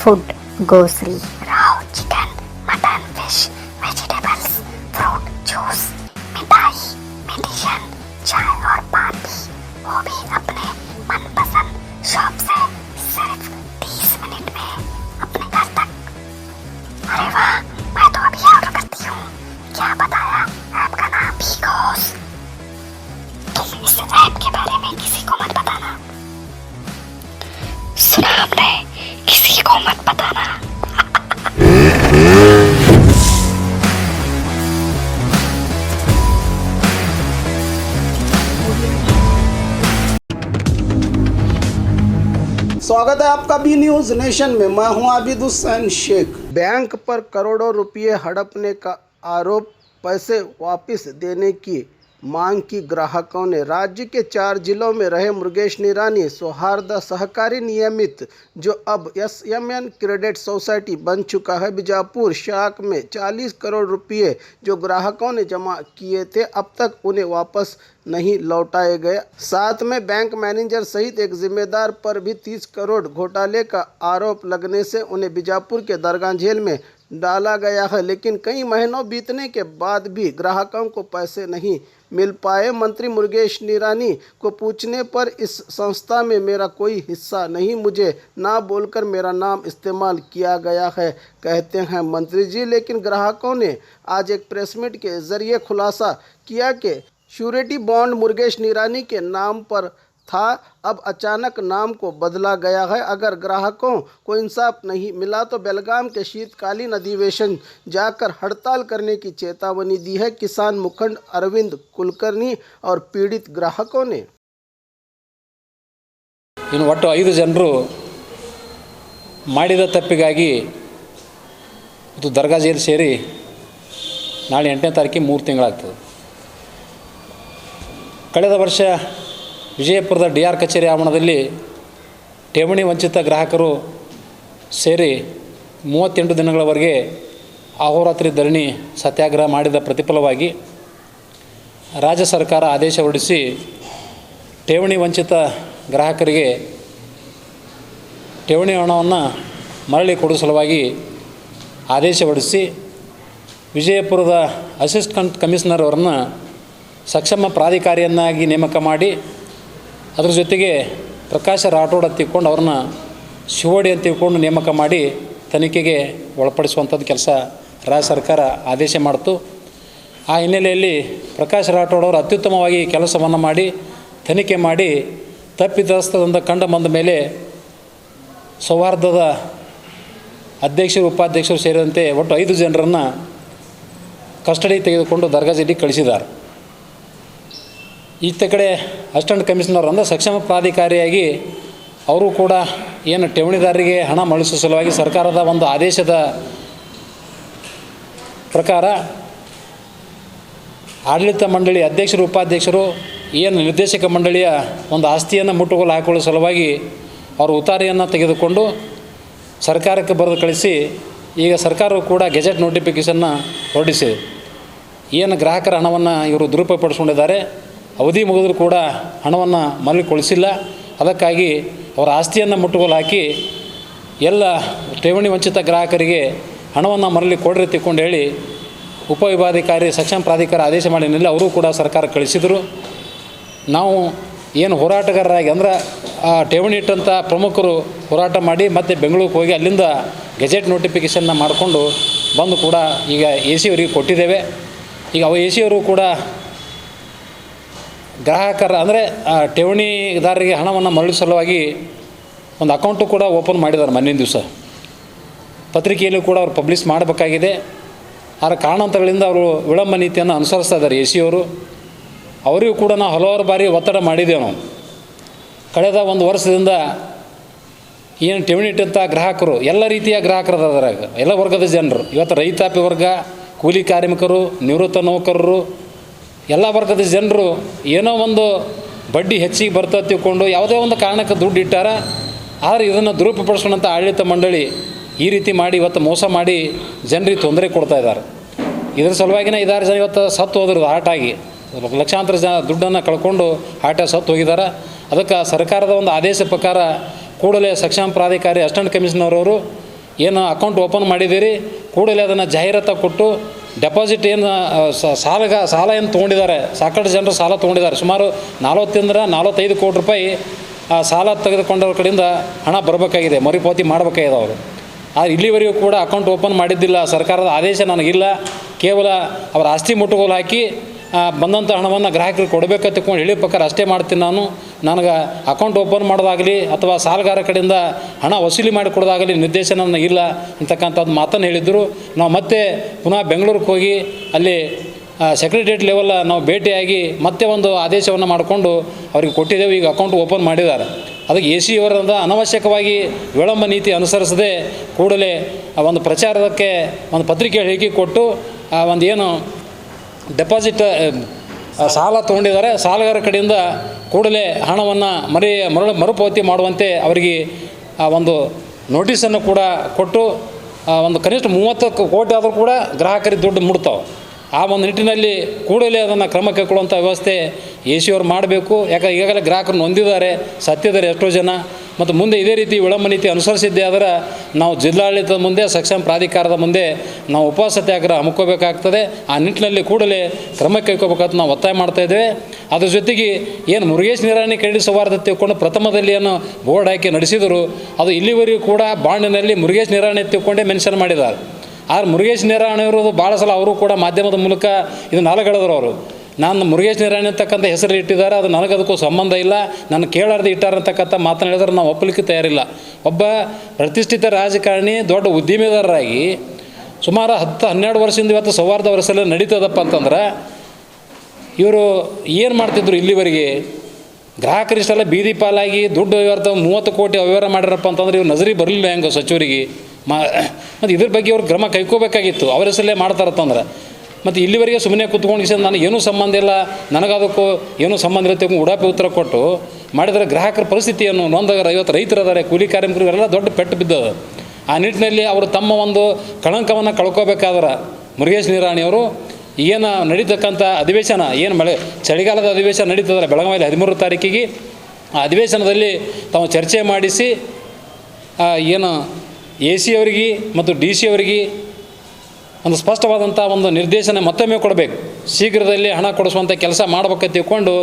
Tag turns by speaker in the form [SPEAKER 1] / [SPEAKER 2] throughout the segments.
[SPEAKER 1] Food, grocery, raw chicken, mutton, fish, vegetables, fruit, juice, मिठाई, medicine, चाय और पान भी, वो भी अपने मनपसंद शॉप से सिर्फ 30 मिनट में अपने घर तक। अरे वाह, मैं तो अभी ऑर्डर करती हूँ। क्या बताया ऐप का नाम? भीगोस। तुम इस ऐप के बारे में किसी को मत बताना। सुना आपने? किसी को मत बताना।
[SPEAKER 2] स्वागत है आपका बी न्यूज नेशन में। मैं हूं आबिद हुसैन शेख। बैंक पर करोड़ों रुपए हड़पने का आरोप, पैसे वापस देने की मांग की ग्राहकों ने। राज्य के 4 जिलों में रहे मुरुगेश निरानी सौहार्द सहकारी नियमित, जो अब SMN क्रेडिट सोसाइटी बन चुका है, बीजापुर शाख में 40 करोड़ रुपए जो ग्राहकों ने जमा किए थे, अब तक उन्हें वापस नहीं लौटाए गए। साथ में बैंक मैनेजर सहित एक जिम्मेदार पर भी 30 करोड़ घोटाले का आरोप लगने से उन्हें बीजापुर के दरगाह जेल में डाला गया है। लेकिन कई महीनों बीतने के बाद भी ग्राहकों को पैसे नहीं मिल पाए। मंत्री मुरुगेश निरानी को पूछने पर इस संस्था में मेरा कोई हिस्सा नहीं, मुझे ना बोलकर मेरा नाम इस्तेमाल किया गया है, कहते हैं मंत्री जी। लेकिन ग्राहकों ने आज एक प्रेस मीट के जरिए खुलासा किया कि श्योरिटी बॉन्ड मुरुगेश निरानी के नाम पर था, अब अचानक नाम को बदला गया है। अगर ग्राहकों को इंसाफ नहीं मिला तो बेलगाम के शीतकालीन अधिवेशन जाकर हड़ताल करने की चेतावनी दी है किसान मुखंड अरविंद कुलकर्णी और पीड़ित ग्राहकों ने।
[SPEAKER 3] ಇನ್ನು ಒಟ್ಟು 5 ಜನರು ಮಾಡಿದ ತಪ್ಪಿಗಾಗಿ ಇದು ದರ್ಗಾ ಜೈಲು ಸೇರಿ ನಾಳೆ 8ನೇ ತಾರೀಕಿಗೆ 3 ತಿಂಗಳಾಗ್ತದೆ. ಕಳೆದ ವರ್ಷ ವಿಜಯಪುರದ DR ಕಚೇರಿ ಆವರಣದಲ್ಲಿ ಠೇವಣಿ ವಂಚಿತ ಗ್ರಾಹಕರು ಸೇರಿ 38 ದಿನಗಳವರೆಗೆ ಅಹೋರಾತ್ರಿ ಧರಣಿ ಸತ್ಯಾಗ್ರಹ ಮಾಡಿದ ಪ್ರತಿಫಲವಾಗಿ ರಾಜ್ಯ ಸರ್ಕಾರ ಆದೇಶ ಹೊರಡಿಸಿ ಠೇವಣಿ ವಂಚಿತ ಗ್ರಾಹಕರಿಗೆ ಠೇವಣಿ ಹಣವನ್ನು ಮರಳಿ ಕೊಡುವ ಸಲುವಾಗಿ ಆದೇಶ ಹೊರಡಿಸಿ ವಿಜಯಪುರದ ಅಸಿಸ್ಟೆಂಟ್ ಕಮಿಷನರ್ ಅವರನ್ನು ಸಕ್ಷಮ ಪ್ರಾಧಿಕಾರಿಯನ್ನಾಗಿ ನೇಮಕ ಮಾಡಿ ಅದರ ಜೊತೆಗೆ ಪ್ರಕಾಶ ರಾಠೋಡ್ ಅಂತ ತಿಳ್ಕೊಂಡು ಅವ್ರನ್ನ ಶಿವೋಡಿ ಅಂತ ತಿಳ್ಕೊಂಡು ನೇಮಕ ಮಾಡಿ ತನಿಖೆಗೆ ಒಳಪಡಿಸುವಂಥದ್ದು ಕೆಲಸ ರಾಜ್ಯ ಸರ್ಕಾರ ಆದೇಶ ಮಾಡಿತು. ಆ ಹಿನ್ನೆಲೆಯಲ್ಲಿ ಪ್ರಕಾಶ್ ರಾಠೋಡ್ ಅವರು ಅತ್ಯುತ್ತಮವಾಗಿ ಕೆಲಸವನ್ನು ಮಾಡಿ ತನಿಖೆ ಮಾಡಿ ತಪ್ಪಿತಸ್ಥದಿಂದ ಕಂಡು ಬಂದ ಮೇಲೆ ಸೌಹಾರ್ದದ ಅಧ್ಯಕ್ಷರು ಉಪಾಧ್ಯಕ್ಷರು ಸೇರಿದಂತೆ ಒಟ್ಟು 5 ಜನರನ್ನು ಕಸ್ಟಡಿ ತೆಗೆದುಕೊಂಡು ದರ್ಗಾ ಜೈಲಿಗೆ ಕಳಿಸಿದ್ದಾರೆ. ಈತ ಕಡೆ ಅಸಿಸ್ಟೆಂಟ್ ಕಮಿಷನರ್ ಅಂದರೆ ಸಕ್ಷಮ ಪ್ರಾಧಿಕಾರಿಯಾಗಿ ಅವರು ಕೂಡ ಏನು ಠೇವಣಿದಾರರಿಗೆ ಹಣ ಮರಳಿಸುವ ಸಲುವಾಗಿ ಸರ್ಕಾರದ ಒಂದು ಆದೇಶದ ಪ್ರಕಾರ ಆಡಳಿತ ಮಂಡಳಿ ಅಧ್ಯಕ್ಷರು ಉಪಾಧ್ಯಕ್ಷರು ಏನು ನಿರ್ದೇಶಕ ಮಂಡಳಿಯ ಒಂದು ಆಸ್ತಿಯನ್ನು ಮುಟ್ಟುಗೋಲು ಹಾಕಿಕೊಳ್ಳುವ ಸಲುವಾಗಿ ಅವರು ಉತ್ತಾರಿಯನ್ನು ತೆಗೆದುಕೊಂಡು ಸರ್ಕಾರಕ್ಕೆ ಬರೆದು ಕಳಿಸಿ ಈಗ ಸರ್ಕಾರವು ಕೂಡ ಗೆಜೆಟ್ ನೋಟಿಫಿಕೇಷನ್ನ ಹೊರಡಿಸಿದೆ. ಏನು ಗ್ರಾಹಕರ ಹಣವನ್ನು ಇವರು ದುರುಪಯೋಗಪಡಿಸ್ಕೊಂಡಿದ್ದಾರೆ, ಅವಧಿ ಮುಗಿದರೂ ಕೂಡ ಹಣವನ್ನು ಮರಳಿಕೊಳಿಸಿಲ್ಲ. ಅದಕ್ಕಾಗಿ ಅವರ ಆಸ್ತಿಯನ್ನು ಮುಟ್ಟುಗೋಲು ಹಾಕಿ ಎಲ್ಲ ಠೇವಣಿ ವಂಚಿತ ಗ್ರಾಹಕರಿಗೆ ಹಣವನ್ನು ಮರಳಿ ಕೊಡ್ರಿ ತಿಳ್ಕೊಂಡು ಹೇಳಿ ಉಪವಿಭಾಗಾಧಿಕಾರಿ ಸಕ್ಷಮ ಪ್ರಾಧಿಕಾರ ಆದೇಶ ಮಾಡಿನಿಲ್ಲ, ಅವರು ಕೂಡ ಸರ್ಕಾರ ಕಳಿಸಿದರು. ನಾವು ಏನು ಹೋರಾಟಗಾರರಾಗಿ ಅಂದ್ರೆ ಆ ಠೇವಣಿ ಇಟ್ಟಂಥ ಪ್ರಮುಖರು ಹೋರಾಟ ಮಾಡಿ ಮತ್ತು ಬೆಂಗಳೂರಿಗೆ ಹೋಗಿ ಅಲ್ಲಿಂದ ಗೆಜೆಟ್ ನೋಟಿಫಿಕೇಷನ್ನ ಮಾಡಿಕೊಂಡು ಬಂದು ಕೂಡ ಈಗ AC ಅವರಿಗೆ ಕೊಟ್ಟಿದ್ದೇವೆ. ಈಗ AC ಅವರು ಕೂಡ ಗ್ರಾಹಕರ ಅಂದರೆ ಠೇವಣಿದಾರರಿಗೆ ಹಣವನ್ನು ಮರಳಿಸುವ ಸಲುವಾಗಿ ಒಂದು ಅಕೌಂಟು ಕೂಡ ಓಪನ್ ಮಾಡಿದ್ದಾರೆ. ಮೊನ್ನಿನ ದಿವಸ ಪತ್ರಿಕೆಯಲ್ಲೂ ಕೂಡ ಅವರು ಪಬ್ಲಿಷ್ ಮಾಡಬೇಕಾಗಿದೆ. ಆದರೆ ಕಾರಣಾಂತರಗಳಿಂದ ಅವರು ವಿಳಂಬ ನೀತಿಯನ್ನು ಅನುಸರಿಸ್ತಾ ಇದ್ದಾರೆ AC ಅವರು. ಅವರಿಗೂ ಕೂಡ ನಾವು ಹಲವಾರು ಬಾರಿ ಒತ್ತಡ ಮಾಡಿದ್ದೇವೆ. ನಾವು ಕಳೆದ 1 ವರ್ಷದಿಂದ ಏನು ಠೇವಣಿ ಇಟ್ಟಂಥ ಗ್ರಾಹಕರು ಎಲ್ಲ ರೀತಿಯ ಗ್ರಾಹಕರು ಅದರಾಗ ಎಲ್ಲ ವರ್ಗದ ಜನರು, ಇವತ್ತು ರೈತಾಪಿ ವರ್ಗ, ಕೂಲಿ ಕಾರ್ಮಿಕರು, ನಿವೃತ್ತ ನೌಕರರು, ಎಲ್ಲ ವರ್ಗದ ಜನರು ಏನೋ ಒಂದು ಬಡ್ಡಿ ಹೆಚ್ಚಿಗೆ ಬರ್ತಾ ತಿಳ್ಕೊಂಡು ಯಾವುದೇ ಒಂದು ಕಾರಣಕ್ಕೆ ದುಡ್ಡು ಇಟ್ಟಾರ. ಆದರೆ ಇದನ್ನು ದುರುಪಯೋಗಪಡಿಸೋಣಂಥ ಆಡಳಿತ ಮಂಡಳಿ ಈ ರೀತಿ ಮಾಡಿ ಇವತ್ತು ಮೋಸ ಮಾಡಿ ಜನರಿಗೆ ತೊಂದರೆ ಕೊಡ್ತಾ ಇದ್ದಾರೆ. ಇದರ ಸಲುವಾಗಿನೇ 5-6 ಜನ ಇವತ್ತು ಸತ್ತು ಹೋದ್ರು ಹಾಟಾಗಿ, ಲಕ್ಷಾಂತರ ದುಡ್ಡನ್ನು ಕಳ್ಕೊಂಡು ಹಾಟಾಗಿ ಸತ್ತು ಹೋಗಿದ್ದಾರೆ. ಅದಕ್ಕೆ ಸರ್ಕಾರದ ಒಂದು ಆದೇಶ ಪ್ರಕಾರ ಕೂಡಲೇ ಸಕ್ಷಮ ಪ್ರಾಧಿಕಾರಿ ಅಸಿಸ್ಟೆಂಟ್ ಕಮಿಷನರ್ ಅವರು ಏನು ಅಕೌಂಟ್ ಓಪನ್ ಮಾಡಿದ್ದೀರಿ ಕೂಡಲೇ ಅದನ್ನು ಜಾಹೀರಾತು ಕೊಟ್ಟು ಡೆಪಾಸಿಟ್ ಏನು ಸಾಲ ಏನು ತೊಗೊಂಡಿದ್ದಾರೆ, ಸಾಕಷ್ಟು ಜನರು ಸಾಲ ತೊಗೊಂಡಿದ್ದಾರೆ. ಸುಮಾರು 45 ಕೋಟಿ ರೂಪಾಯಿ ಸಾಲ ತೆಗೆದುಕೊಂಡವ್ರ ಕಡೆಯಿಂದ ಹಣ ಬರಬೇಕಾಗಿದೆ, ಮರುಪಾವತಿ ಮಾಡಬೇಕಾಗಿದೆ ಅವರು. ಆದರೆ ಇಲ್ಲಿವರೆಗೂ ಕೂಡ ಅಕೌಂಟ್ ಓಪನ್ ಮಾಡಿದ್ದಿಲ್ಲ. ಸರ್ಕಾರದ ಆದೇಶ ನನಗಿಲ್ಲ. ಕೇವಲ ಅವರ ಆಸ್ತಿ ಮುಟ್ಟುಗೋಲು ಹಾಕಿ ಬಂದಂಥ ಹಣವನ್ನು ಗ್ರಾಹಕರಿಗೆ ಕೊಡಬೇಕಂತ ತಿಳ್ಕೊಂಡು ಹೇಳಿ ಪ್ರಕಾರ ಅಷ್ಟೇ ಮಾಡ್ತೀನಿ ನಾನು. ನನಗೆ ಅಕೌಂಟ್ ಓಪನ್ ಮಾಡೋದಾಗಲಿ ಅಥವಾ ಸಾಲಗಾರ ಕಡೆಯಿಂದ ಹಣ ವಸೂಲಿ ಮಾಡಿ ಕೊಡೋದಾಗಲಿ ನಿರ್ದೇಶನ ಇಲ್ಲ ಅಂತಕ್ಕಂಥದ್ದು ಮಾತನ್ನು ಹೇಳಿದ್ದರು. ನಾವು ಮತ್ತೆ ಪುನಃ ಬೆಂಗಳೂರಿಗೆ ಹೋಗಿ ಅಲ್ಲಿ ಸೆಕ್ರೆಟರಿಯೇಟ್ ಲೆವೆಲ್ ನಾವು ಭೇಟಿಯಾಗಿ ಮತ್ತೆ ಒಂದು ಆದೇಶವನ್ನು ಮಾಡಿಕೊಂಡು ಅವ್ರಿಗೆ ಕೊಟ್ಟಿದ್ದೇವೆ. ಈಗ ಅಕೌಂಟ್ ಓಪನ್ ಮಾಡಿದ್ದಾರೆ. ಅದಕ್ಕೆ AC ಅವರಿಂದ ಅನವಶ್ಯಕವಾಗಿ ವಿಳಂಬ ನೀತಿ ಅನುಸರಿಸದೆ ಕೂಡಲೇ ಒಂದು ಪ್ರಚಾರಕ್ಕೆ ಒಂದು ಪತ್ರಿಕೆ ಹೇಳಿಕೆ ಕೊಟ್ಟು ಒಂದು ಏನು ಡೆಪಾಸಿಟ್ ಸಾಲ ತೊಗೊಂಡಿದ್ದಾರೆ ಸಾಲಗಾರ ಕಡೆಯಿಂದ ಕೂಡಲೇ ಹಣವನ್ನು ಮರುಪಾವತಿ ಮಾಡುವಂತೆ ಅವರಿಗೆ ಒಂದು ನೋಟಿಸನ್ನು ಕೂಡ ಕೊಟ್ಟು ಒಂದು ಕನಿಷ್ಠ 30 ಕೋಟಿ ಆದರೂ ಕೂಡ ಗ್ರಾಹಕರಿಗೆ ದುಡ್ಡು ಮುಡ್ತಾವೆ. ಆ ಒಂದು ನಿಟ್ಟಿನಲ್ಲಿ ಕೂಡಲೇ ಅದನ್ನು ಕ್ರಮ ಕೈಗೊಳ್ಳುವಂಥ ವ್ಯವಸ್ಥೆ AC ಅವರು ಮಾಡಬೇಕು. ಯಾಕಂದರೆ ಈಗಾಗಲೇ ಗ್ರಾಹಕರು ನೊಂದಿದ್ದಾರೆ, ಸತ್ತಿದ್ದಾರೆ ಎಷ್ಟೋ ಜನ. ಮತ್ತು ಮುಂದೆ ಇದೇ ರೀತಿ ವಿಳಂಬ ನೀತಿ ಅನುಸರಿಸಿದ್ದೆ ಆದರೆ ನಾವು ಜಿಲ್ಲಾಡಳಿತದ ಮುಂದೆ ಸಕ್ಷಮ ಪ್ರಾಧಿಕಾರದ ಮುಂದೆ ನಾವು ಉಪವಾಸ ಸತ್ಯಾಗ್ರಹ ಹಮ್ಮಿಕೋಬೇಕಾಗ್ತದೆ. ಆ ನಿಟ್ಟಿನಲ್ಲಿ ಕೂಡಲೇ ಕ್ರಮ ಕೈಗೊಳ್ಳಬೇಕಂತ ನಾವು ಒತ್ತಾಯ ಮಾಡ್ತಾಯಿದ್ದೇವೆ. ಅದ್ರ ಜೊತೆಗೆ ಏನು ಮುರುಗೇಶ್ ನಿರಾಣಿ ಕ್ರೆಡಿಟ್ ಸೌಹಾರ್ದ ತಿಳ್ಕೊಂಡು ಪ್ರಥಮದಲ್ಲಿ ಏನು ಬೋರ್ಡ್ ಹಾಕಿ ನಡೆಸಿದರು, ಅದು ಇಲ್ಲಿವರೆಗೂ ಕೂಡ ಬಾಂಡಿನಲ್ಲಿ ಮುರುಗೇಶ್ ನಿರಾಣಿ ತಿಳ್ಕೊಂಡೇ ಮೆನ್ಷನ್ ಮಾಡಿದ್ದಾರೆ. ಆದರೆ ಮುರುಗೇಶ್ ನಿರಾಣಿಯವರು ಭಾಳ ಸಲ ಅವರು ಕೂಡ ಮಾಧ್ಯಮದ ಮೂಲಕ ಇದನ್ನು ಅಲಗಳೆದರು. ಅವರು ನಾನು ಮುರುಗೇಶ್ ನಿರಾಣಿ ಅಂತಕ್ಕಂಥ ಹೆಸರು ಇಟ್ಟಿದ್ದಾರೆ, ಅದು ನನಗದಕ್ಕೂ ಸಂಬಂಧ ಇಲ್ಲ, ನಾನು ಕೇಳಾರ್ದು ಇಟ್ಟಾರಂತಕ್ಕಂಥ ಮಾತನ್ನು ಹೇಳಿದ್ರೆ ನಾವು ಒಪ್ಪಲಿಕ್ಕೆ ತಯಾರಿಲ್ಲ. ಒಬ್ಬ ಪ್ರತಿಷ್ಠಿತ ರಾಜಕಾರಣಿ ದೊಡ್ಡ ಉದ್ದಿಮೆದಾರರಾಗಿ ಸುಮಾರು 10-12 ವರ್ಷದಿಂದ ಇವತ್ತು ಸೌಹಾರ್ದ ವರ್ಷದಲ್ಲಿ ನಡೀತದಪ್ಪ ಅಂತಂದ್ರೆ ಇವರು ಏನು ಮಾಡ್ತಿದ್ರು ಇಲ್ಲಿವರೆಗೆ? ಗ್ರಾಹಕರಿಷ್ಟೆಲ್ಲ ಬೀದಿ ಪಾಲಾಗಿ ದುಡ್ಡು ವ್ಯವಹಾರ 30 ಕೋಟಿ ಅವ್ಯವಹಾರ ಮಾಡಿರಪ್ಪ ಅಂತಂದ್ರೆ ಇವ್ರು ನಜರಿ ಬರಲಿಲ್ಲ ಹೆಂಗೆ ಸಚಿವರಿಗೆ? ಮತ್ತು ಇದ್ರ ಬಗ್ಗೆ ಅವ್ರು ಕ್ರಮ ಕೈಕೋಬೇಕಾಗಿತ್ತು. ಅವ್ರ ಹೆಸರಲ್ಲೇ ಮಾಡ್ತಾರತ್ತಂದ್ರೆ. ಮತ್ತು ಇಲ್ಲಿವರೆಗೆ ಸುಮ್ಮನೆ ಕೂತ್ಕೊಂಡು ನನಗೆ ಏನೂ ಸಂಬಂಧ ಇಲ್ಲ, ನನಗದಕ್ಕೂ ಏನೂ ಸಂಬಂಧ ಇರುತ್ತೆ ಉಡಾಪಿ ಉತ್ತರ ಕೊಟ್ಟು ಮಾಡಿದರೆ ಗ್ರಾಹಕರ ಪರಿಸ್ಥಿತಿಯನ್ನು ನೊಂದಾಗರ. ಇವತ್ತು ರೈತರದಾರೆ, ಕೂಲಿ ಕಾರ್ಮಿಕರು ಎಲ್ಲ ದೊಡ್ಡ ಪೆಟ್ಟು ಬಿದ್ದದ. ಆ ನಿಟ್ಟಿನಲ್ಲಿ ಅವರು ತಮ್ಮ ಒಂದು ಕಳಂಕವನ್ನು ಕಳ್ಕೋಬೇಕಾದ್ರೆ ಮುರುಗೇಶ್ ನಿರಾಣಿಯವರು ಏನು ನಡೀತಕ್ಕಂಥ ಅಧಿವೇಶನ ಏನು ಚಳಿಗಾಲದ ಅಧಿವೇಶನ ನಡೀತದಲ್ಲ ಬೆಳಗಾವಿಯಲ್ಲಿ 13 ತಾರೀಕಿಗೆ, ಆ ಅಧಿವೇಶನದಲ್ಲಿ ತಾವು ಚರ್ಚೆ ಮಾಡಿಸಿ ಏನು AC ಅವರಿಗೆ ಮತ್ತು DC ಅವರಿಗೆ ಒಂದು ಸ್ಪಷ್ಟವಾದಂಥ ಒಂದು ನಿರ್ದೇಶನ ಮತ್ತೊಮ್ಮೆ ಕೊಡಬೇಕು. ಶೀಘ್ರದಲ್ಲಿ ಹಣ ಕೊಡಿಸುವಂಥ ಕೆಲಸ ಮಾಡ್ಬೇಕಂತ ತಿಳ್ಕೊಂಡು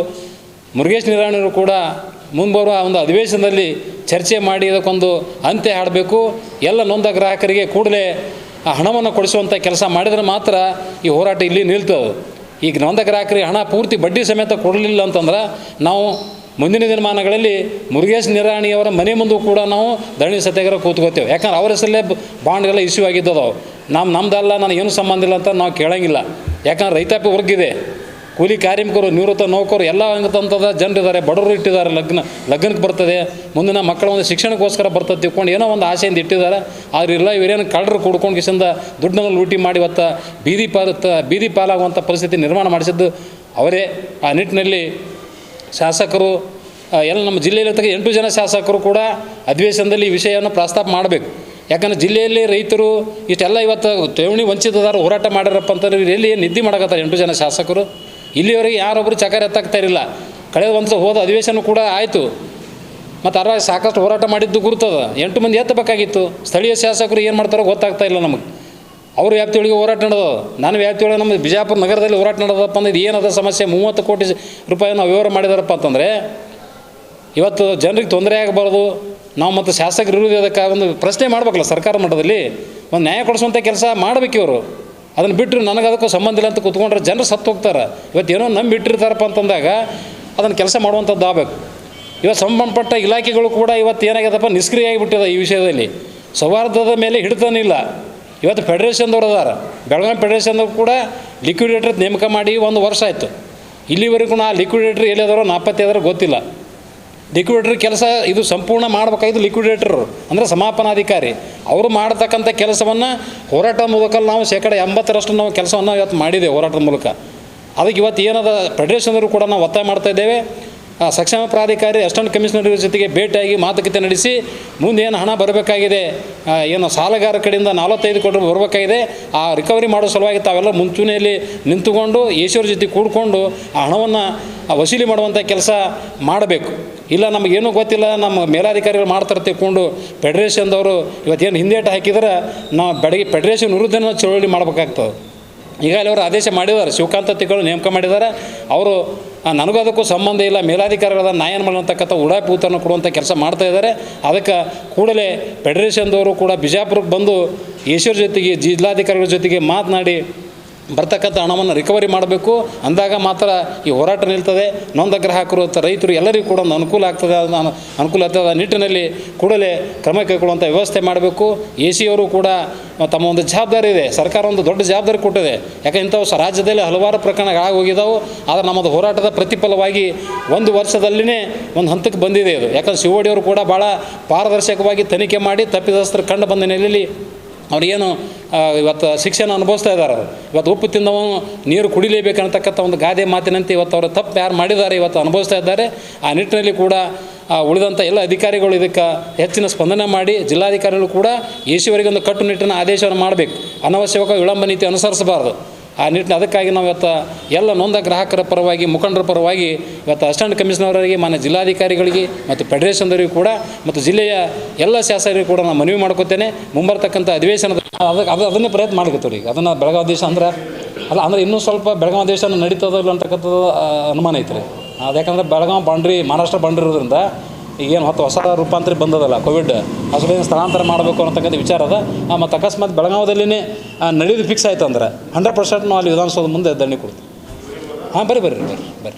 [SPEAKER 3] ಮುರುಗೇಶ್ ನಿರಾಣಿಯವರು ಕೂಡ ಮುಂಬರುವ ಒಂದು ಅಧಿವೇಶನದಲ್ಲಿ ಚರ್ಚೆ ಮಾಡಿ ಅದಕ್ಕೊಂದು ಅಂತ್ಯ ಹಾಡಬೇಕು. ಎಲ್ಲ ನೊಂದ ಗ್ರಾಹಕರಿಗೆ ಕೂಡಲೇ ಆ ಹಣವನ್ನು ಕೊಡಿಸುವಂಥ ಕೆಲಸ ಮಾಡಿದರೆ ಮಾತ್ರ ಈ ಹೋರಾಟ ಇಲ್ಲಿ ನಿಲ್ತದೆ. ಈಗ ನೊಂದ ಗ್ರಾಹಕರಿಗೆ ಹಣ ಪೂರ್ತಿ ಬಡ್ಡಿ ಸಮೇತ ಕೊಡಲಿಲ್ಲ ಅಂತಂದ್ರೆ ನಾವು ಮುಂದಿನ ದಿನಮಾನಗಳಲ್ಲಿ ಮುರುಗೇಶ್ ನಿರಾಣಿಯವರ ಮನೆ ಮುಂದೆ ಕೂಡ ನಾವು ಧರಣಿ ಸತ್ಯಾಗ್ರಹ ಕೂತ್ಕೋತೇವೆ. ಯಾಕಂದ್ರೆ ಅವ್ರ ಹೆಸರಲ್ಲೇ ಬಾಂಡ್ಗೆಲ್ಲ ಇಶ್ಯೂ ಆಗಿದ್ದವು. ನಮ್ಮದಲ್ಲ, ನನಗೇನು ಸಂಬಂಧ ಇಲ್ಲ ಅಂತ ನಾವು ಕೇಳೋಂಗಿಲ್ಲ. ಯಾಕಂದ್ರೆ ರೈತಾಪಿ ವರ್ಗಿದೆ, ಕೂಲಿ ಕಾರ್ಮಿಕರು, ನಿವೃತ್ತ ನೌಕರು ಎಲ್ಲ ಹಂಗಂಥದ್ದು ಜನರಿದ್ದಾರೆ, ಬಡವರು ಇಟ್ಟಿದ್ದಾರೆ. ಲಗ್ನಕ್ಕೆ ಬರ್ತದೆ, ಮುಂದಿನ ಮಕ್ಕಳ ಒಂದು ಶಿಕ್ಷಣಕ್ಕೋಸ್ಕರ ಬರ್ತದೆ ತಿಳ್ಕೊಂಡು ಏನೋ ಒಂದು ಆಸೆಯಿಂದ ಇಟ್ಟಿದ್ದಾರೆ. ಆದರೆ ಇಲ್ಲ, ಇವರೇನು ಕಳ್ಳರು ಕುಡ್ಕೊಂಡು ಕಿಸಿಂದ ದುಡ್ಡನ್ನು ಲೂಟಿ ಮಾಡಿ ಇವತ್ತು ಬೀದಿ ಪಾಲಾಗುವಂಥ ಪರಿಸ್ಥಿತಿ ನಿರ್ಮಾಣ ಮಾಡಿಸಿದ್ದು ಅವರೇ. ಆ ನಿಟ್ಟಿನಲ್ಲಿ ಶಾಸಕರು ಎಲ್ಲ ನಮ್ಮ ಜಿಲ್ಲೆಯಲ್ಲಿ 8 ಜನ ಶಾಸಕರು ಕೂಡ ಅಧಿವೇಶನದಲ್ಲಿ ಈ ವಿಷಯವನ್ನು ಪ್ರಸ್ತಾಪ ಮಾಡಬೇಕು. ಯಾಕಂದರೆ ಜಿಲ್ಲೆಯಲ್ಲಿ ರೈತರು ಇಷ್ಟೆಲ್ಲ ಇವತ್ತು ಠೇವಣಿ ವಂಚಿತದಾರರು ಹೋರಾಟ ಮಾಡಿರಪ್ಪ ಅಂತಂದ್ರೆ ಎಲ್ಲಿ ನಿದ್ದೆ ಮಾಡಕತ್ತಾರೆ 8 ಜನ ಶಾಸಕರು. ಇಲ್ಲಿವರೆಗೆ ಯಾರೊಬ್ಬರು ಚಕಾರ ಎತ್ತಾಗ್ತಾಯಿರಲಿಲ್ಲ. ಕಳೆದ ಒಂದು ಹೋದ ಅಧಿವೇಶನ ಕೂಡ ಆಯಿತು, ಮತ್ತು ಅರ ಸಾಕಷ್ಟು ಹೋರಾಟ ಮಾಡಿದ್ದು ಗುರುತದ. 8 ಮಂದಿ ಎತ್ತಬೇಕಾಗಿತ್ತು. ಸ್ಥಳೀಯ ಶಾಸಕರು ಏನು ಮಾಡ್ತಾರೋ ಗೊತ್ತಾಗ್ತಾ ಇಲ್ಲ ನಮಗೆ. ಅವರು ವ್ಯಾಪ್ತಿಯೊಳಗೆ ಹೋರಾಟ ನಡೆದವು, ನಾನು ವ್ಯಾಪ್ತಿಯೊಳಗೆ ನಮ್ಮ ಬಿಜಾಪುರ ನಗರದಲ್ಲಿ ಹೋರಾಟ ನಡೆದಪ್ಪ ಅಂದ್ರೆ ಏನದ ಸಮಸ್ಯೆ? 30 ಕೋಟಿ ರೂಪಾಯಿಯನ್ನು ವ್ಯವಹಾರ ಮಾಡಿದಾರಪ್ಪ ಅಂತಂದರೆ ಇವತ್ತು ಜನರಿಗೆ ತೊಂದರೆ ಆಗಬಾರ್ದು. ನಾವು ಮತ್ತು ಶಾಸಕರು ಇರುವುದು ಅದಕ್ಕೆ ಒಂದು ಪ್ರಶ್ನೆ ಮಾಡಬೇಕಲ್ಲ ಸರ್ಕಾರ ಮಟ್ಟದಲ್ಲಿ. ಒಂದು ನ್ಯಾಯ ಕೊಡಿಸುವಂಥ ಕೆಲಸ ಮಾಡಬೇಕು ಇವರು. ಅದನ್ನು ಬಿಟ್ಟರು ನನಗೆ ಅದಕ್ಕೂ ಸಂಬಂಧ ಇಲ್ಲ ಅಂತ ಕೂತ್ಕೊಂಡ್ರೆ ಜನರು ಸತ್ತು ಹೋಗ್ತಾರೆ. ಇವತ್ತು ಏನೋ ನಂಬಿಟ್ಟಿರ್ತಾರಪ್ಪ ಅಂತಂದಾಗ ಅದನ್ನು ಕೆಲಸ ಮಾಡುವಂಥದ್ದು ಆಗಬೇಕು. ಇವತ್ತು ಸಂಬಂಧಪಟ್ಟ ಇಲಾಖೆಗಳು ಕೂಡ ಇವತ್ತು ಏನಾಗ್ಯದಪ್ಪ ನಿಷ್ಕ್ರಿಯ ಆಗಿಬಿಟ್ಟಿದೆ ಈ ವಿಷಯದಲ್ಲಿ. ಸೌಹಾರ್ದದ ಮೇಲೆ ಹಿಡಿತಾನಿಲ್ಲ. ಇವತ್ತು ಫೆಡರೇಷನ್ದವ್ರು ಅದಾರ, ಬೆಳಗಾವಿ ಫೆಡರೇಷನ್ದವ್ರು ಕೂಡ ಲಿಕ್ವಿಡೇಟರ್ ನೇಮಕ ಮಾಡಿ 1 ವರ್ಷ ಆಯಿತು. ಇಲ್ಲಿವರೆಗೂ ಆ ಲಿಕ್ವಿಡೇಟರ್ ಎಲ್ಲಿದಾರೋ ನಾಪತ್ತೆ ಆದರೂ ಗೊತ್ತಿಲ್ಲ. ಲಿಕ್ವಿಡೇಟರ್ ಕೆಲಸ ಇದು ಸಂಪೂರ್ಣ ಮಾಡಬೇಕಾಗಿದ್ದು ಲಿಕ್ವಿಡೇಟರ್ ಅಂದರೆ ಸಮಾಪನಾಧಿಕಾರಿ. ಅವರು ಮಾಡತಕ್ಕಂಥ ಕೆಲಸವನ್ನು ಹೋರಾಟದ ಮೂಲಕ ನಾವು 80% ನಾವು ಕೆಲಸವನ್ನು ಇವತ್ತು ಮಾಡಿದ್ದೇವೆ ಹೋರಾಟದ ಮೂಲಕ. ಅದಕ್ಕೆ ಇವತ್ತು ಏನದ ಫೆಡರೇಷನ್ದವರು ಕೂಡ ನಾವು ಒತ್ತಾಯ ಮಾಡ್ತಾಯಿದ್ದೇವೆ. ಸಕ್ಷಮ ಪ್ರಾಧಿಕಾರಿ ಅಸಿಸ್ಟೆಂಟ್ ಕಮಿಷನರ್ ಜೊತೆಗೆ ಭೇಟಿಯಾಗಿ ಮಾತುಕತೆ ನಡೆಸಿ ಮುಂದೆ ಏನು ಹಣ ಬರಬೇಕಾಗಿದೆ, ಏನು ಸಾಲಗಾರ ಕಡೆಯಿಂದ 45 ಕೋಟಿ ಬರಬೇಕಾಗಿದೆ, ಆ ರಿಕವರಿ ಮಾಡೋ ಸಲುವಾಗಿ ತಾವೆಲ್ಲ ಮುಂಚೂಣಿಯಲ್ಲಿ ನಿಂತುಕೊಂಡು ಈಶ್ವರ ಜೊತೆ ಕೂಡಿಕೊಂಡು ಆ ಹಣವನ್ನು ವಸೂಲಿ ಮಾಡುವಂಥ ಕೆಲಸ ಮಾಡಬೇಕು. ಇಲ್ಲ ನಮಗೇನೂ ಗೊತ್ತಿಲ್ಲ, ನಮ್ಮ ಮೇಲಾಧಿಕಾರಿಗಳು ಮಾಡ್ತಾರೆ ತಿಳ್ಕೊಂಡು ಫೆಡರೇಷನ್ದವರು ಇವತ್ತೇನು ಹಿಂದೇಟು ಹಾಕಿದ್ರೆ ನಾವು ಬೆಳಗ್ಗೆ ಫೆಡರೇಷನ್ ವಿರುದ್ಧನೇ ಚಳುವಳಿ ಮಾಡಬೇಕಾಗ್ತದೆ. ಈಗಾಗಲೇ ಅವರು ಆದೇಶ ಮಾಡಿದ್ದಾರೆ, ಶಿವಕಾಂತ ತಿಗಳು ನೇಮಕ ಮಾಡಿದ್ದಾರೆ. ಅವರು ನನಗೂ ಅದಕ್ಕೂ ಸಂಬಂಧ ಇಲ್ಲ, ಮೇಲಾಧಿಕಾರಿಗಳಾದ ನ್ಯಾಯ ಮಾಡತಕ್ಕಂಥ ಉಡಾಪಿ ಉತ್ತರನ ಕೊಡುವಂಥ ಕೆಲಸ ಮಾಡ್ತಾಯಿದ್ದಾರೆ. ಅದಕ್ಕೆ ಕೂಡಲೇ ಫೆಡರೇಷನ್ದವರು ಕೂಡ ಬಿಜಾಪುರಕ್ಕೆ ಬಂದು ಈಶ್ವರ ಜೊತೆಗೆ ಜಿಲ್ಲಾಧಿಕಾರಿಗಳ ಜೊತೆಗೆ ಮಾತನಾಡಿ ಬರ್ತಕ್ಕಂಥ ಹಣವನ್ನು ರಿಕವರಿ ಮಾಡಬೇಕು. ಅಂದಾಗ ಮಾತ್ರ ಈ ಹೋರಾಟ ನಿಲ್ತದೆ. ನೊಂದ ಗ್ರಾಹಕರು ರೈತರು ಎಲ್ಲರಿಗೂ ಕೂಡ ಒಂದು ಅನುಕೂಲ ಆಗ್ತದೆ. ಅನುಕೂಲ ಆಗ್ತದೆ ನಿಟ್ಟಿನಲ್ಲಿ ಕೂಡಲೇ ಕ್ರಮ ಕೈಗೊಳ್ಳುವಂಥ ವ್ಯವಸ್ಥೆ ಮಾಡಬೇಕು. AC ಅವರು ಕೂಡ ತಮ್ಮ ಒಂದು ಜವಾಬ್ದಾರಿ ಇದೆ, ಸರ್ಕಾರ ಒಂದು ದೊಡ್ಡ ಜವಾಬ್ದಾರಿ ಕೊಟ್ಟಿದೆ. ಯಾಕೆ ಇಂಥವು ರಾಜ್ಯದಲ್ಲಿ ಹಲವಾರು ಪ್ರಕರಣಗಳಾಗಿ ಹೋಗಿದ್ದಾವೆ. ಆದರೆ ನಮ್ಮದು ಹೋರಾಟದ ಪ್ರತಿಫಲವಾಗಿ 1 ವರ್ಷದಲ್ಲಿನೇ ಒಂದು ಹಂತಕ್ಕೆ ಬಂದಿದೆ ಇದು. ಯಾಕಂದ್ರೆ ಶಿವೋಡಿ ಅವರು ಕೂಡ ಭಾಳ ಪಾರದರ್ಶಕವಾಗಿ ತನಿಖೆ ಮಾಡಿ ತಪ್ಪಿತಸ್ಥರು ಕಂಡು ಬಂದ ನೆಲೆಯಲ್ಲಿ ಅವ್ರಿಗೇನು ಇವತ್ತು ಶಿಕ್ಷೆನ ಅನುಭವಿಸ್ತಾ ಇದ್ದಾರೆ. ಇವತ್ತು ಉಪ್ಪು ತಿಂದವನು ನೀರು ಕುಡಿಲೇಬೇಕನ್ನತಕ್ಕಂಥ ಒಂದು ಗಾದೆ ಮಾತಿನಂತೆ ಇವತ್ತು ಅವರು ತಪ್ಪು ಯಾರು ಮಾಡಿದ್ದಾರೆ ಇವತ್ತು ಅನುಭವಿಸ್ತಾ ಇದ್ದಾರೆ. ಆ ನಿಟ್ಟಿನಲ್ಲಿ ಕೂಡ ಉಳಿದಂಥ ಎಲ್ಲ ಅಧಿಕಾರಿಗಳು ಇದಕ್ಕೆ ಹೆಚ್ಚಿನ ಸ್ಪಂದನೆ ಮಾಡಿ ಜಿಲ್ಲಾಧಿಕಾರಿಗಳು ಕೂಡ AC ಒಂದು ಕಟ್ಟುನಿಟ್ಟಿನ ಆದೇಶವನ್ನು ಮಾಡಬೇಕು. ಅನವಶ್ಯಕ ವಿಳಂಬ ನೀತಿ ಅನುಸರಿಸಬಾರ್ದು. ಆ ನಿಟ್ಟಿನ ಅದಕ್ಕಾಗಿ ನಾವು ಇವತ್ತು ಎಲ್ಲ ನೊಂದ ಗ್ರಾಹಕರ ಪರವಾಗಿ ಮುಖಂಡರ ಪರವಾಗಿ ಇವತ್ತು ಅಸಿಸ್ಟೆಂಟ್ ಕಮಿಷನರ್ವರಿಗೆ, ಮಾನ್ಯ ಜಿಲ್ಲಾಧಿಕಾರಿಗಳಿಗೆ ಮತ್ತು ಫೆಡರೇಷನ್ದವರಿಗೂ ಕೂಡ ಮತ್ತು ಜಿಲ್ಲೆಯ ಎಲ್ಲ ಶಾಸಕರಿಗೂ ಕೂಡ ನಾನು ಮನವಿ ಮಾಡ್ಕೋತೇನೆ. ಮುಂಬರ್ತಕ್ಕಂಥ ಅಧಿವೇಶನದ ಅದನ್ನೇ ಪ್ರಯತ್ನ ಮಾಡ್ಕೊತೀವಿ. ಈಗ ಅದನ್ನು ಬೆಳಗಾವಿ ದೇಶ ಅಂದರೆ ಇನ್ನೂ ಸ್ವಲ್ಪ ಬೆಳಗಾವಿ ದೇಶ ನಡೀತದ ಇಲ್ಲ ಅಂತಕ್ಕಂಥದ್ದು ಅನುಮಾನ ಐತ್ರಿ. ಅದು ಯಾಕಂದರೆ ಬೆಳಗಾವಿ ಬಾಂಡ್ರಿ ಮಹಾರಾಷ್ಟ್ರ ಬಾಂಡ್ರಿ ಇರೋದ್ರಿಂದ ಈಗೇನು ಹೊಸ ರೂಪಾಂತರ ಬಂದದಲ್ಲ ಕೋವಿಡ್, ಅಸಲೇನು ಸ್ಥಳಾಂತರ ಮಾಡಬೇಕು ಅನ್ನತಕ್ಕಂಥ ವಿಚಾರ ಅದ. ಮತ್ತು ಅಕಸ್ಮಾತ್ ಬೆಳಗಾವದಲ್ಲಿನೇ ನಡೆಯೋದು ಫಿಕ್ಸ್ ಆಯ್ತು ಅಂದ್ರೆ 100% ನಾವು ಅಲ್ಲಿ ವಿಧಾನಸೌಧ ಮುಂದೆ ಧರಣಿ ಕೊಡ್ತೀವಿ. ಬರ್ರಿ.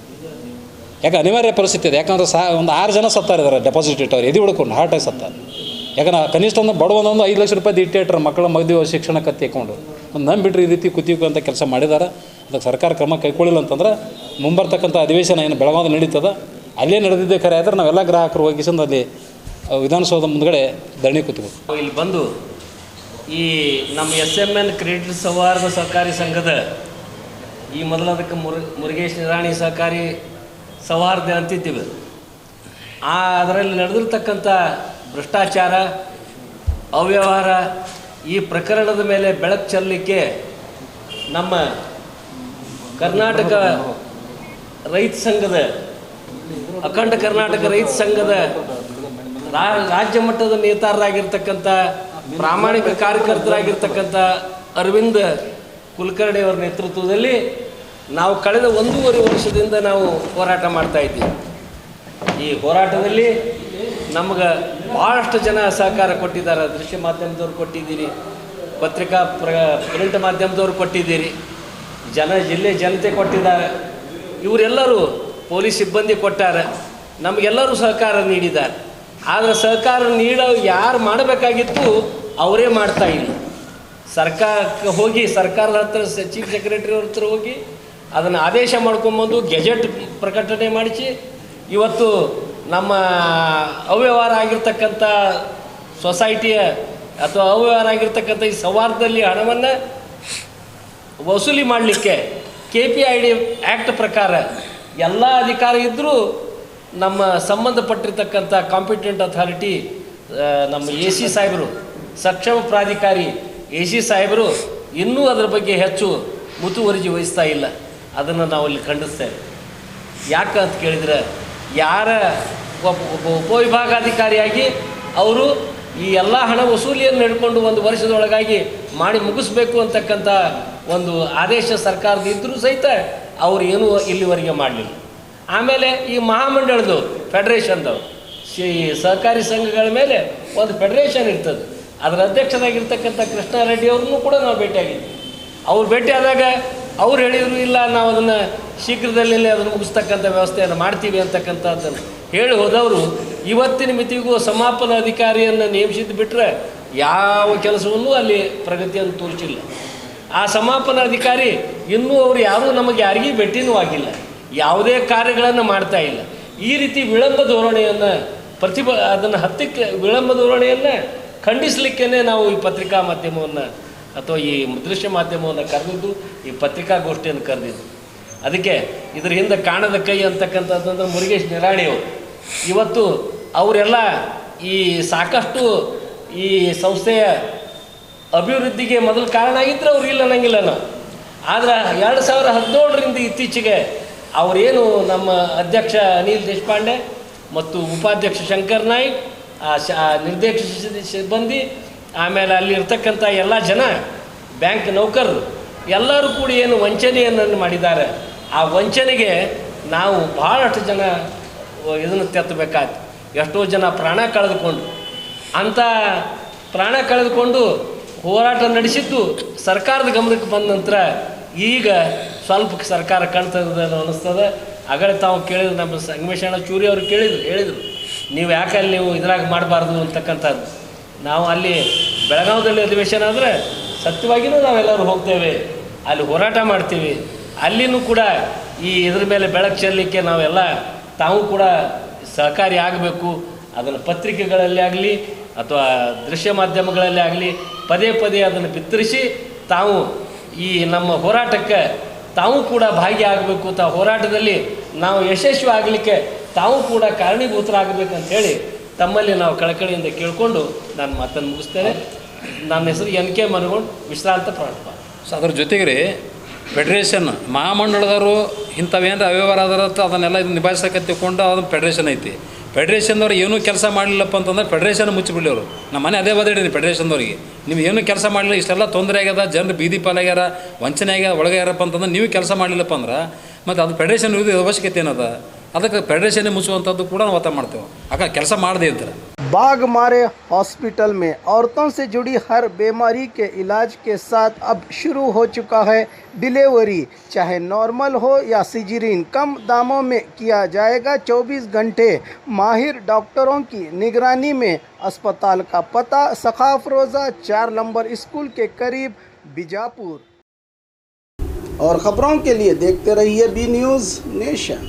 [SPEAKER 3] ಯಾಕೆ ಅನಿವಾರ್ಯ ಪರಿಸ್ಥಿತಿ ಇದೆ. ಯಾಕಂದ್ರೆ ಒಂದು 6 ಜನ ಸತ್ತಾರಿದ್ದಾರೆ ಡೆಪಾಸಿಟ್ ಇಟ್ಟವ್ರು ಎದೆ ಹುಡ್ಕೊಂಡು ಹಾರ್ಟಾಗಿ ಸತ್ತಾರೆ. ಯಾಕಂದ್ರೆ ಕನಿಷ್ಠ ಒಂದು ಬಡವನೊಂದು 5 ಲಕ್ಷ ರೂಪಾಯಿ ಇಟ್ಟಿಟ್ರು ಮಕ್ಕಳ ಮದುವೆ ಶಿಕ್ಷಣ ಕತ್ತಿಕೊಂಡು ಒಂದು ನಂಬಿಟ್ರೆ ಈ ರೀತಿ ಕುತ್ತಿಗೆ ಕೆಲಸ ಮಾಡಿದ್ದಾರೆ. ಅದಕ್ಕೆ ಸರ್ಕಾರ ಕ್ರಮ ಕೈಗೊಳ್ಳಿಲ್ಲ ಅಂತಂದ್ರೆ ಮುಂಬರ್ತಕ್ಕಂಥ ಅಧಿವೇಶನ ಏನು ಬೆಳಗಾವಿ ನಡೀತದ ಅಲ್ಲೇ ನಡೆದಿದ್ದೇ ಖರೆ ಆದರೆ ನಾವೆಲ್ಲ ಗ್ರಾಹಕರು ಹೋಗಿಸಂದು ಅಲ್ಲಿ ವಿಧಾನಸೌಧ ಮುಂದ್ಗಡೆ ಧರಣಿ ಕೂತ್ಬೇಕು.
[SPEAKER 4] ಇಲ್ಲಿ ಬಂದು ಈ ನಮ್ಮ SMN ಕ್ರೆಡಿಟ್ ಸೌಹಾರ್ದ ಸಹಕಾರಿ ಸಂಘದ ಈ ಮೊದಲದಕ್ಕೆ ಮುರುಗೇಶ್ ನಿರಾಣಿ ಸಹಕಾರಿ ಸೌಹಾರ್ದ ಅಂತಿದ್ದೀವಿ. ಅದರಲ್ಲಿ ನಡೆದಿರ್ತಕ್ಕಂಥ ಭ್ರಷ್ಟಾಚಾರ, ಅವ್ಯವಹಾರ, ಈ ಪ್ರಕರಣದ ಮೇಲೆ ಬೆಳಕು ಚೆಲ್ಲಲಿಕ್ಕೆ ನಮ್ಮ ಕರ್ನಾಟಕ ರೈತ ಸಂಘದ ಅಖಂಡ ಕರ್ನಾಟಕ ರೈತ ಸಂಘದ ರಾಜ್ಯ ಮಟ್ಟದ ನೇತಾರರಾಗಿರ್ತಕ್ಕಂಥ ಪ್ರಾಮಾಣಿಕ ಕಾರ್ಯಕರ್ತರಾಗಿರ್ತಕ್ಕಂಥ ಅರವಿಂದ್ ಕುಲಕರ್ಣಿ ಅವರ ನೇತೃತ್ವದಲ್ಲಿ ನಾವು ಕಳೆದ 1.5 ವರ್ಷದಿಂದ ನಾವು ಹೋರಾಟ ಮಾಡ್ತಾ ಇದ್ದೀವಿ. ಈ ಹೋರಾಟದಲ್ಲಿ ನಮಗೆ ಭಾಳಷ್ಟು ಜನ ಸಹಕಾರ ಕೊಟ್ಟಿದ್ದಾರೆ. ದೃಶ್ಯ ಮಾಧ್ಯಮದವ್ರು ಕೊಟ್ಟಿದ್ದೀರಿ, ಪತ್ರಿಕಾ ಪ್ರಿಂಟ್ ಮಾಧ್ಯಮದವ್ರು ಕೊಟ್ಟಿದ್ದೀರಿ, ಜಿಲ್ಲೆ ಜನತೆ ಕೊಟ್ಟಿದ್ದಾರೆ, ಇವರೆಲ್ಲರೂ ಪೊಲೀಸ್ ಸಿಬ್ಬಂದಿ ಕೊಟ್ಟಾರೆ, ನಮಗೆಲ್ಲರೂ ಸಹಕಾರ ನೀಡಿದ್ದಾರೆ. ಆದರೆ ಸಹಕಾರ ನೀಡೋ ಯಾರು ಮಾಡಬೇಕಾಗಿತ್ತು ಅವರೇ ಮಾಡ್ತಾ ಇಲ್ಲ. ಸರ್ಕಾರಕ್ಕೆ ಹೋಗಿ ಸರ್ಕಾರದ ಹತ್ರ ಚೀಫ್ ಸೆಕ್ರೆಟರಿ ಅವ್ರ ಹತ್ರ ಹೋಗಿ ಅದನ್ನು ಆದೇಶ ಮಾಡ್ಕೊಂಬಂದು ಗೆಜೆಟ್ ಪ್ರಕಟಣೆ ಮಾಡಿಸಿ ಇವತ್ತು ನಮ್ಮ ಅವ್ಯವಹಾರ ಆಗಿರ್ತಕ್ಕಂಥ ಸೊಸೈಟಿಯ ಅಥವಾ ಅವ್ಯವಹಾರ ಆಗಿರ್ತಕ್ಕಂಥ ಈ ಸೌಹಾರ್ದದಲ್ಲಿ ಹಣವನ್ನು ವಸೂಲಿ ಮಾಡಲಿಕ್ಕೆ KPID ಆ್ಯಕ್ಟ್ ಪ್ರಕಾರ ಎಲ್ಲ ಅಧಿಕಾರ ಇದ್ದರೂ ನಮ್ಮ ಸಂಬಂಧಪಟ್ಟಿರ್ತಕ್ಕಂಥ ಕಾಂಪಿಟೆಂಟ್ ಅಥಾರಿಟಿ ನಮ್ಮ AC ಸಾಹೇಬರು, ಸಕ್ಷಮ ಪ್ರಾಧಿಕಾರಿ AC ಸಾಹೇಬರು ಇನ್ನೂ ಅದರ ಬಗ್ಗೆ ಹೆಚ್ಚು ಮುತುವರ್ಜಿ ವಹಿಸ್ತಾ ಇಲ್ಲ. ಅದನ್ನು ನಾವು ಅಲ್ಲಿ ಖಂಡಿಸ್ತೇವೆ. ಯಾಕೆ ಅಂತ ಕೇಳಿದರೆ, ಯಾರ ಒಬ್ಬ ಉಪವಿಭಾಗಾಧಿಕಾರಿಯಾಗಿ ಅವರು ಈ ಎಲ್ಲ ಹಣ ವಸೂಲಿಯನ್ನು ಹಿಡ್ಕೊಂಡು 1 ವರ್ಷದೊಳಗಾಗಿ ಮಾಡಿ ಮುಗಿಸ್ಬೇಕು ಅಂತಕ್ಕಂಥ ಒಂದು ಆದೇಶ ಸರ್ಕಾರದ ಇದ್ದರೂ ಸಹಿತ ಅವರು ಏನೂ ಇಲ್ಲಿವರೆಗೆ ಮಾಡಲಿಲ್ಲ. ಆಮೇಲೆ ಈ ಮಹಾಮಂಡಳದವ್ರು ಫೆಡರೇಷನ್ದವ್ರು ಸಹಕಾರಿ ಸಂಘಗಳ ಮೇಲೆ ಒಂದು ಫೆಡರೇಷನ್ ಇರ್ತದೆ, ಅದರ ಅಧ್ಯಕ್ಷರಾಗಿರ್ತಕ್ಕಂಥ ಕೃಷ್ಣಾರೆಡ್ಡಿ ಅವ್ರನ್ನೂ ಕೂಡ ನಾವು ಭೇಟಿಯಾಗಿದ್ವಿ. ಅವ್ರು ಭೇಟಿಯಾದಾಗ ಅವ್ರು ಹೇಳಿದರು, ಇಲ್ಲ ನಾವು ಅದನ್ನು ಶೀಘ್ರದಲ್ಲೇ ಅದನ್ನು ಮುಗಿಸ್ತಕ್ಕಂಥ ವ್ಯವಸ್ಥೆಯನ್ನು ಮಾಡ್ತೀವಿ ಅಂತಕ್ಕಂಥದ್ದನ್ನು ಹೇಳಿ ಹೋದವರು ಇವತ್ತಿನ ಮಿತಿಗೂ ಸಮಾಪನ ಅಧಿಕಾರಿಯನ್ನು ನೇಮಿಸಿದ್ದು ಬಿಟ್ಟರೆ ಯಾವ ಕೆಲಸವನ್ನೂ ಅಲ್ಲಿ ಪ್ರಗತಿಯನ್ನು ತೋರಿಸಿಲ್ಲ. ಆ ಸಮಾಪನ ಅಧಿಕಾರಿ ಇನ್ನೂ ಅವರು ಯಾರೂ ನಮಗೆ ಯಾರಿಗೂ ಭೇಟಿನೂ ಆಗಿಲ್ಲ, ಯಾವುದೇ ಕಾರ್ಯಗಳನ್ನು ಮಾಡ್ತಾ ಇಲ್ಲ. ಈ ರೀತಿ ವಿಳಂಬ ಧೋರಣೆಯನ್ನು ಅದನ್ನು ಹತ್ತಕ್ಕೆ ವಿಳಂಬ ಧೋರಣೆಯನ್ನು ಖಂಡಿಸಲಿಕ್ಕೇ ನಾವು ಈ ಪತ್ರಿಕಾ ಮಾಧ್ಯಮವನ್ನು ಅಥವಾ ಈ ದೃಶ್ಯ ಮಾಧ್ಯಮವನ್ನು ಕರೆದಿದ್ದು, ಈ ಪತ್ರಿಕಾಗೋಷ್ಠಿಯನ್ನು ಕರೆದಿದ್ದು. ಅದಕ್ಕೆ ಇದ್ರ ಹಿಂದೆ ಕಾಣದ ಕೈ ಅಂತಕ್ಕಂಥದ್ದು ಮುರುಗೇಶ್ ನಿರಾಣಿಯವರು. ಇವತ್ತು ಅವರೆಲ್ಲ ಈ ಸಾಕಷ್ಟು ಈ ಸಂಸ್ಥೆಯ ಅಭಿವೃದ್ಧಿಗೆ ಮೊದಲು ಕಾರಣ ಆಗಿದ್ದರೆ ಅವ್ರು ಇಲ್ಲ ಅನ್ನಂಗಿಲ್ಲ ನಾವು. ಆದರೆ 2017ರಿಂದ ಇತ್ತೀಚೆಗೆ ಅವರೇನು ನಮ್ಮ ಅಧ್ಯಕ್ಷ ಅನಿಲ್ ದೇಶಪಾಂಡೆ ಮತ್ತು ಉಪಾಧ್ಯಕ್ಷ ಶಂಕರ್ ನಾಯ್ಕ್, ನಿರ್ದೇಶಕ ಸಿಬ್ಬಂದಿ, ಆಮೇಲೆ ಅಲ್ಲಿ ಇರ್ತಕ್ಕಂಥ ಎಲ್ಲ ಜನ, ಬ್ಯಾಂಕ್ ನೌಕರರು ಎಲ್ಲರೂ ಕೂಡ ಏನು ವಂಚನೆಯನ್ನು ಮಾಡಿದ್ದಾರೆ, ಆ ವಂಚನೆಗೆ ನಾವು ಭಾಳಷ್ಟು ಜನ ಇದನ್ನು ತೆತ್ತಬೇಕಾಯ್ತು. ಎಷ್ಟೋ ಜನ ಪ್ರಾಣ ಕಳೆದುಕೊಂಡು, ಅಂಥ ಪ್ರಾಣ ಕಳೆದುಕೊಂಡು ಹೋರಾಟ ನಡೆಸಿದ್ದು ಸರ್ಕಾರದ ಗಮನಕ್ಕೆ ಬಂದ ನಂತರ ಈಗ ಸ್ವಲ್ಪ ಸರ್ಕಾರ ಕಾಣ್ತದೆ ಅನ್ನಿಸ್ತದೆ. ಆಗಲೇ ತಾವು ಕೇಳಿದ್ರು, ನಮ್ಮ ಸಂಗಮೇಶಣ್ಣ ಚೂರಿ ಅವರು ಹೇಳಿದರು ನೀವು ಯಾಕೆ ಅಲ್ಲಿ ನೀವು ಇದ್ರಾಗ ಮಾಡಬಾರ್ದು ಅಂತಕ್ಕಂಥದ್ದು. ನಾವು ಅಲ್ಲಿ ಬೆಳಗಾವದಲ್ಲಿ ಅಧಿವೇಶನ ಆದರೆ ಸತ್ಯವಾಗಿಯೂ ನಾವೆಲ್ಲರೂ ಹೋಗ್ತೇವೆ, ಅಲ್ಲಿ ಹೋರಾಟ ಮಾಡ್ತೀವಿ. ಅಲ್ಲಿನೂ ಕೂಡ ಈ ಇದ್ರ ಮೇಲೆ ಬೆಳಕು ಚೆಲ್ಲಲಿಕ್ಕೆ ನಾವೆಲ್ಲ ತಾವು ಕೂಡ ಸಹಕಾರಿ ಆಗಬೇಕು. ಅದನ್ನು ಪತ್ರಿಕೆಗಳಲ್ಲಿ ಆಗಲಿ ಅಥವಾ ದೃಶ್ಯ ಮಾಧ್ಯಮಗಳಲ್ಲಿ ಆಗಲಿ ಪದೇ ಪದೇ ಅದನ್ನು ಬಿತ್ತರಿಸಿ ತಾವು ಈ ನಮ್ಮ ಹೋರಾಟಕ್ಕೆ ತಾವು ಕೂಡ ಭಾಗಿಯಾಗಬೇಕು. ಹೋರಾಟದಲ್ಲಿ ನಾವು ಯಶಸ್ವಿ ಆಗಲಿಕ್ಕೆ ತಾವು ಕೂಡ ಕಾರಣೀಭೂತರಾಗಬೇಕಂತೇಳಿ ತಮ್ಮಲ್ಲಿ ನಾವು ಕಳಕಳಿಯಿಂದ ಕೇಳಿಕೊಂಡು ನಾನು ಮಾತನ್ನು ಮುಗಿಸ್ತೇನೆ. ನನ್ನ ಹೆಸರು NK ಮನಗೊಂಡು ವಿಶ್ರಾಂತ ಪ್ರಾಂಶುಪಾಲ.
[SPEAKER 3] ಸೊ ಅದ್ರ ಜೊತೆಗೆ ರೀ ಫೆಡ್ರೇಷನ್ ಮಹಾಮಂಡಳದವರು ಇಂಥವೇನಾರ ಅವ್ಯವಹಾರ ಅದರತ್ತ ಅದನ್ನೆಲ್ಲ ಇದು ನಿಭಾಯಿಸೋಕೆ ತಿಳ್ಕೊಂಡು ಅದನ್ನು ಫೆಡ್ರೇಷನ್ ಐತಿ. ಫೆಡ್ರೇಷನ್ದವ್ರು ಏನೂ ಕೆಲಸ ಮಾಡಲಿಲ್ಲಪ್ಪ ಅಂತಂದ್ರೆ ಫೆಡ್ರೇಷನ್ ಮುಚ್ಚಿಬಿಡಲಿ ಅವರು. ನಮ್ಮ ಮನೆ ಅದೇ ಬದೇಳಿ ಫೆಡ್ರೇಷನ್ದವ್ರಿಗೆ, ನೀವು ಏನೂ ಕೆಲಸ ಮಾಡಲಿಲ್ಲ, ಇಷ್ಟೆಲ್ಲ ತೊಂದರೆ ಆಗ್ಯದ, ಜನರು ಬೀದಿ ಪಾಲಾಗ್ಯಾರ, ವಂಚನೆ ಆಗ್ಯಾರ, ಒಳಗ್ಯಾರಪ್ಪ ಅಂತಂದ್ರೆ ನೀವು ಕೆಲಸ ಮಾಡಲಿಲ್ಲಪ್ಪ ಅಂದ್ರೆ ಮತ್ತು ಅದು ಫೆಡ್ರೇಷನ್ ಇರೋದು ಅವಶ್ಯಕತೆ ಏನದ, ಅದಕ್ಕೆ ಫೆಡರೇಷನ್ ಮುಚ್ಚುವಂಥದ್ದು ಕೂಡ ನಾವು ಒತ್ತಾಯ ಮಾಡ್ತೇವೆ. ಆಗ ಕೆಲಸ ಮಾಡದೇ ಇದ್ದರೆ
[SPEAKER 2] बाघ मारे हॉस्पिटल में औरतों से जुड़ी हर बीमारी के इलाज के साथ अब शुरू हो चुका है डिलीवरी, चाहे नॉर्मल हो या सिजरीन, कम दामों में किया जाएगा 24 घंटे माहिर डॉक्टरों की निगरानी में। अस्पताल का पता सखाफ रोज़ा 4 नंबर स्कूल के करीब बीजापुर। और ख़बरों के लिए देखते रहिए बी न्यूज़ नेशन।